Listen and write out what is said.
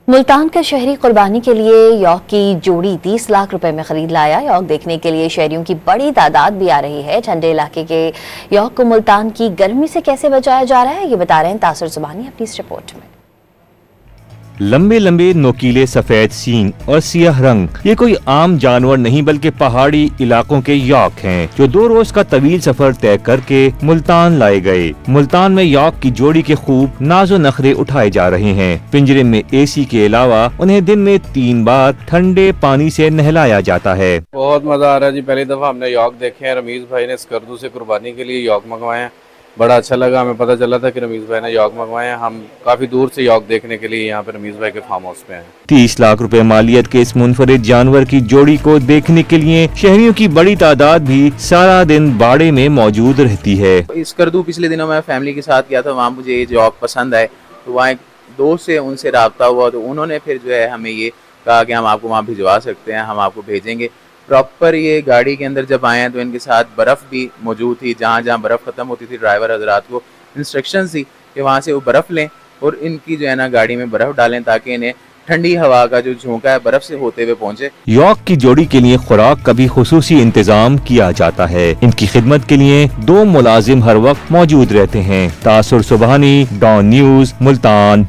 मुल्तान का शहरी कुर्बानी के लिए यौक की जोड़ी 30 लाख रुपए में खरीद लाया। यौक देखने के लिए शहरियों की बड़ी तादाद भी आ रही है। ठंडे इलाके के यौक को मुल्तान की गर्मी से कैसे बचाया जा रहा है, ये बता रहे हैं तासुर जुबानी अपनी इस रिपोर्ट में। लंबे लंबे नोकीले सफेद सींग और सियाह रंग ये कोई आम जानवर नहीं बल्कि पहाड़ी इलाकों के यौक हैं, जो 2 रोज का तवील सफर तय करके मुल्तान लाए गए। मुल्तान में यौक की जोड़ी के खूब नाजो नखरे उठाए जा रहे हैं। पिंजरे में एसी के अलावा उन्हें दिन में 3 बार ठंडे पानी से नहलाया जाता है। बहुत मजा आ रहा है जी। पहली दफा हमने यौक देखे हैं। रमीज भाई ने स्कर्दू से कुर्बानी के लिए यौक मंगवाए हैं। बड़ा अच्छा लगा। हमें पता चला था कि रमीज भाई ने यौक मंगवाए हैं। हम काफी दूर से यौक देखने के लिए यहाँ पे रमीज भाई के फार्म हाउस पे हैं। 30 लाख रुपए मालियत के इस मुनफरिद जानवर की जोड़ी को देखने के लिए शहरियों की बड़ी तादाद भी सारा दिन बाड़े में मौजूद रहती है। स्कर्दू पिछले दिनों मैं फैमिली के साथ गया था, वहाँ मुझे ये यौक पसंद आए, तो वहाँ एक दोस्त से उनसे रब्ता हुआ, तो उन्होंने फिर जो है हमें ये कहा कि हम आपको वहाँ भिजवा सकते हैं, हम आपको भेजेंगे। प्रॉपर ये गाड़ी के अंदर जब आए हैं तो इनके साथ बर्फ़ भी मौजूद थी। जहाँ जहाँ बर्फ़ ख़त्म होती थी ड्राइवर हजरात को इंस्ट्रक्शंस थी कि वहाँ से वो बर्फ़ लें और इनकी जो है ना गाड़ी में बर्फ़ डालें ताकि इन्हें ठंडी हवा का जो झोंका है बर्फ से होते हुए पहुंचे। यौक की जोड़ी के लिए खुराक का भी खुसूसी इंतजाम किया जाता है। इनकी खिदमत के लिए 2 मुलाजिम हर वक्त मौजूद रहते हैं। तासुर सुबहानी, डॉन न्यूज़, मुल्तान।